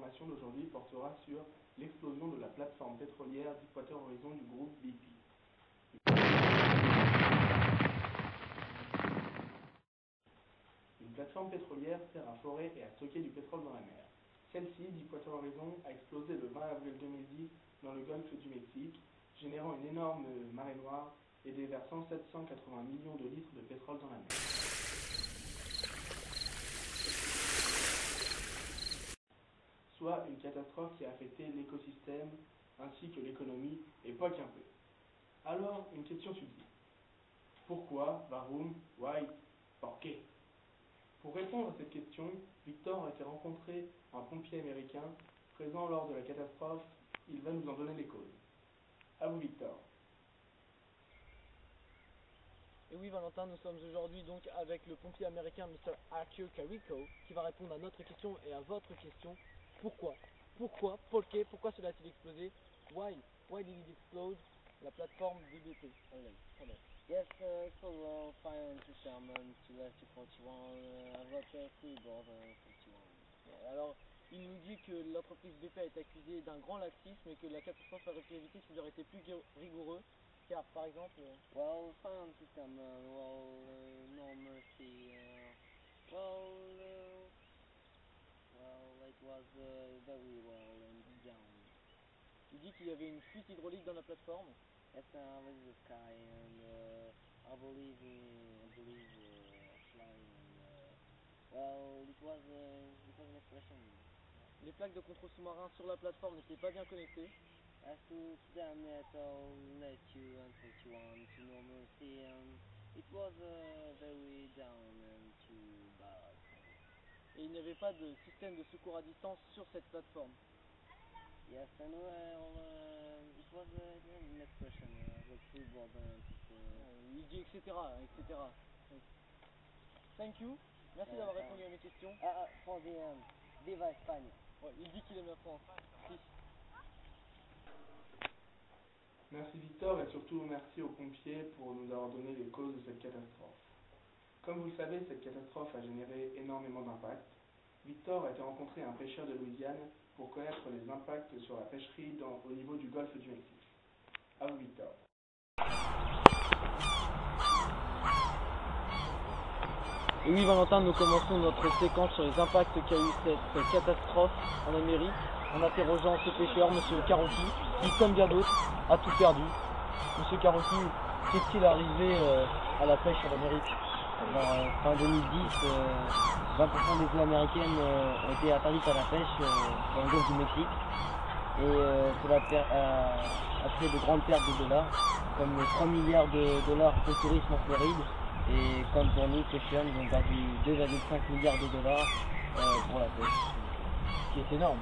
information d'aujourd'hui portera sur l'explosion de la plateforme pétrolière Deepwater Horizon du groupe BP. Une plateforme pétrolière sert à forer et à stocker du pétrole dans la mer. Celle-ci, Deepwater Horizon, a explosé le 20 avril 2010 dans le golfe du Mexique, générant une énorme marée noire et déversant 780 millions de litres de pétrole dans la mer. Soit une catastrophe qui a affecté l'écosystème ainsi que l'économie, et pas qu'un peu. Alors, une question subsiste. Pourquoi, warum, why, porqué? Pour répondre à cette question, Victor a été rencontrer un pompier américain présent lors de la catastrophe. Il va nous en donner les causes. À vous, Victor. Et oui, Valentin, nous sommes aujourd'hui donc avec le pompier américain Mr. Akio Kariko qui va répondre à notre question et à votre question. Pourquoi? Pourquoi cela a-t-il explosé? Why did it explode? La plateforme de BP. Yes, so fire system to left 41, votre freeboard 41. Alors, il nous dit que l'entreprise BP a été accusée d'un grand laxisme et que la catastrophe aurait pu éviter s'il aurait été plus rigoureux. Car, par exemple, well, fire system, no mercy, it was very well and down. Il dit qu'il y avait une fuite hydraulique dans la plateforme. Yes, with the sky and I believe flying. It was an expression. Les plaques de contrôle sous-marin sur la plateforme n'étaient pas bien connectées. As to damn it, I'll let you and 41 to no mercy. It was very down and too bad. Et il n'y avait pas de système de secours à distance sur cette plateforme. Yes, and it was an expression, the freeboard. Il dit etc. Thank you. Merci d'avoir répondu à mes questions. For the Viva Espagne. Ouais, il dit qu'il aime la France. Peace. Merci Victor et surtout merci aux pompiers pour nous avoir donné les causes de cette catastrophe. Comme vous le savez, cette catastrophe a généré énormément d'impacts. Victor a été rencontrer un pêcheur de Louisiane pour connaître les impacts sur la pêcherie au niveau du golfe du Mexique. À vous Victor. Et oui Valentin, nous commençons notre séquence sur les impacts qu'a eu cette catastrophe en Amérique en interrogeant ce pêcheur, M. Caroki, qui comme bien d'autres a tout perdu. M. Caroki, qu'est-il arrivé à la pêche en Amérique? Fin 2010, 20% des eaux américaines ont été interdites à la pêche dans le golfe du Mexique et cela a créé de grandes pertes de dollars, comme 3 milliards de dollars pour le tourisme en Floride et comme pour nous pêcheurs, nous avons perdu 2,5 milliards de dollars pour la pêche, ce qui est énorme.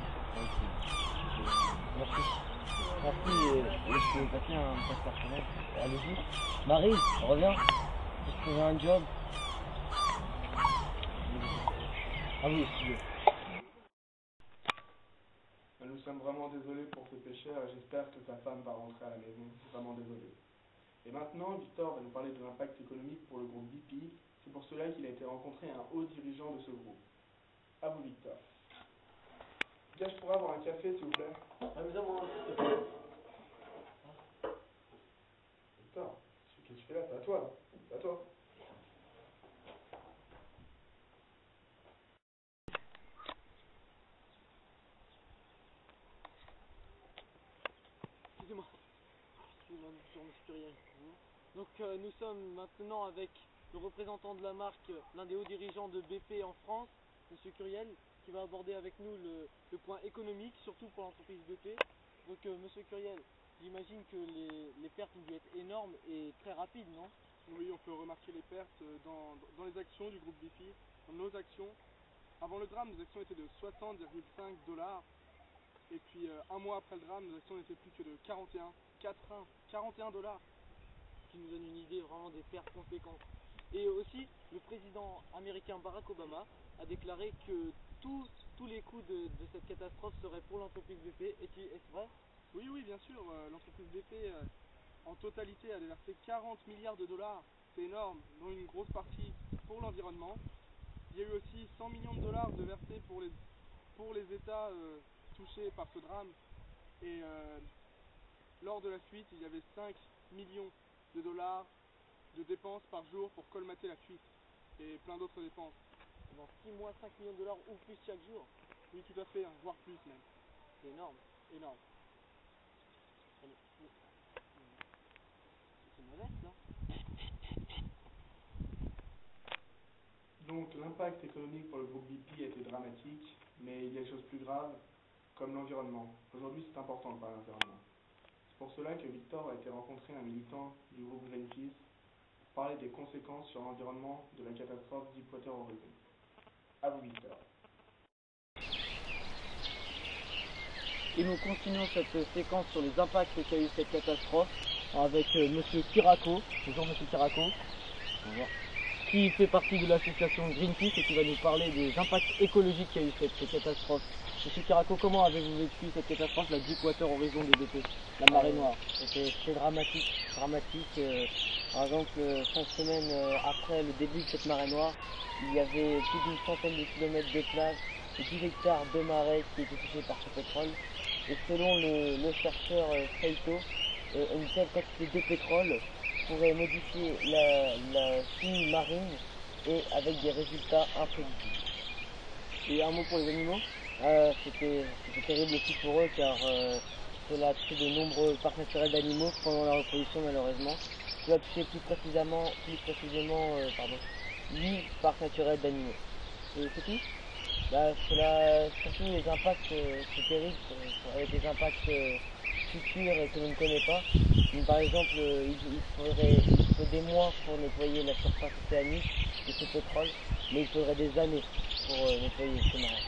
Merci. Je peux passer un message personnel. Allez-y. Marie, reviens. Je faisais un job. Ah oui, excusez. Nous sommes vraiment désolés pour ce pêcheur et j'espère que sa femme va rentrer à la maison. Vraiment désolé. Et maintenant, Victor va nous parler de l'impact économique pour le groupe BP. C'est pour cela qu'il a été rencontrer un haut dirigeant de ce groupe. À vous, Victor. Bien, je pourrais avoir un café, s'il vous plaît? Amusez-moi. Victor, qu'est-ce que tu fais là? C'est à toi, là. C'est à toi. Excusez-moi, monsieur Curiel. Donc nous sommes maintenant avec le représentant de la marque, l'un des hauts dirigeants de BP en France, monsieur Curiel, qui va aborder avec nous le point économique, surtout pour l'entreprise BP. Donc monsieur Curiel, j'imagine que les pertes ont dû être énormes et très rapides, non? Oui, on peut remarquer les pertes dans les actions du groupe BP, dans nos actions. Avant le drame, nos actions étaient de 60,5 $. Et puis un mois après le drame, nos actions n'étaient plus que de 41 $. Ce qui nous donne une idée vraiment des pertes conséquentes. Et aussi, le président américain Barack Obama a déclaré que tous les coûts de cette catastrophe seraient pour l'entreprise BP. Est-ce vrai? Oui, bien sûr. L'entreprise BP en totalité a déversé 40 milliards de dollars. C'est énorme, dont une grosse partie pour l'environnement. Il y a eu aussi 100 millions de dollars de versés pour les États touchés par ce drame. Et lors de la fuite, il y avait 5 millions de dollars de dépenses par jour pour colmater la fuite et plein d'autres dépenses. Dans 6 mois, 5 millions de dollars ou plus chaque jour. Oui, tout à fait, hein, voire plus même. C'est énorme. Énorme. C'est modeste, là. Donc l'impact économique pour le groupe BP était dramatique, mais il y a des choses plus graves, comme l'environnement. Aujourd'hui, c'est important de parler d'environnement. C'est pour cela que Victor a été rencontrer un militant du groupe Greenpeace pour parler des conséquences sur l'environnement de la catastrophe Deepwater Horizon. À vous, Victor. Et nous continuons cette séquence sur les impacts qu'a eu cette catastrophe avec Monsieur Tiraco. Bonjour Monsieur Tiraco. Bonjour. Qui fait partie de l'association Greenpeace et qui va nous parler des impacts écologiques qu'a eu cette catastrophe. Monsieur Tiraco, comment avez-vous vécu cette catastrophe, la Deepwater Horizon de BP, la marée noire? C'était dramatique. Par exemple, 5 semaines après le début de cette marée noire, il y avait plus d'une centaine de kilomètres de plage et 10 hectares de marais qui étaient touchés par ce pétrole. Et selon le chercheur Saito, une telle quantité de pétrole pourrait modifier la chimie marine et avec des résultats imprévisibles. Et un mot pour les animaux? C'était terrible aussi pour eux car cela a touché de nombreux parcs naturels d'animaux pendant la reproduction malheureusement. Cela a touché plus précisément 8 parcs naturels d'animaux. Et c'est tout? Cela, surtout les impacts, c'est terrible, avec des impacts futurs et que l'on ne connaît pas. Donc, par exemple, il faut des mois pour nettoyer la surface océanique de ce pétrole, mais il faudrait des années pour nettoyer ce marin.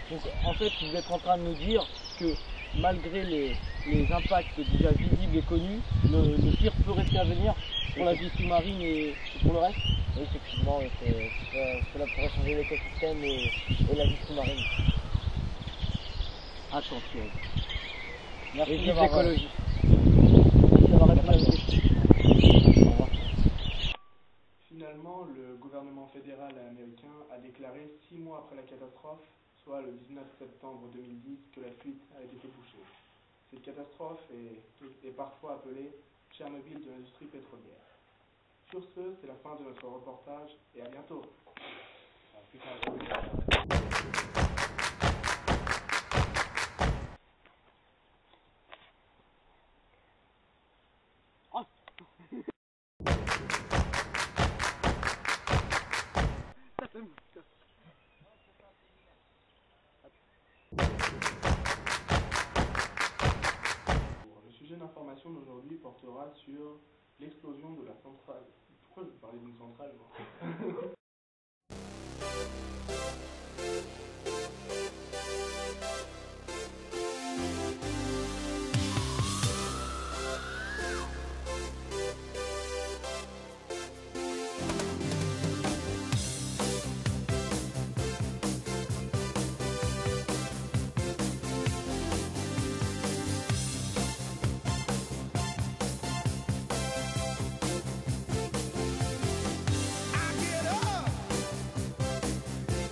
Donc en fait, vous êtes en train de nous dire que malgré les impacts déjà visibles et connus, le pire peut rester à venir pour la vie sous-marine et pour le reste? Oui, effectivement, cela pourrait changer l'écosystème et la vie sous-marine. Attention. Merci Et vive d'avoir l'écologie. Merci d'avoir répondu à nos questions. Au revoir. Finalement, le gouvernement fédéral américain a déclaré 6 mois après la catastrophe, soit le 19 septembre 2010, que la fuite a été bouchée. Cette catastrophe est parfois appelée Tchernobyl de l'industrie pétrolière. Sur ce, c'est la fin de notre reportage et à bientôt. Le sujet d'information d'aujourd'hui portera sur l'explosion de la centrale. Pourquoi je vous parlais d'une centrale, moi?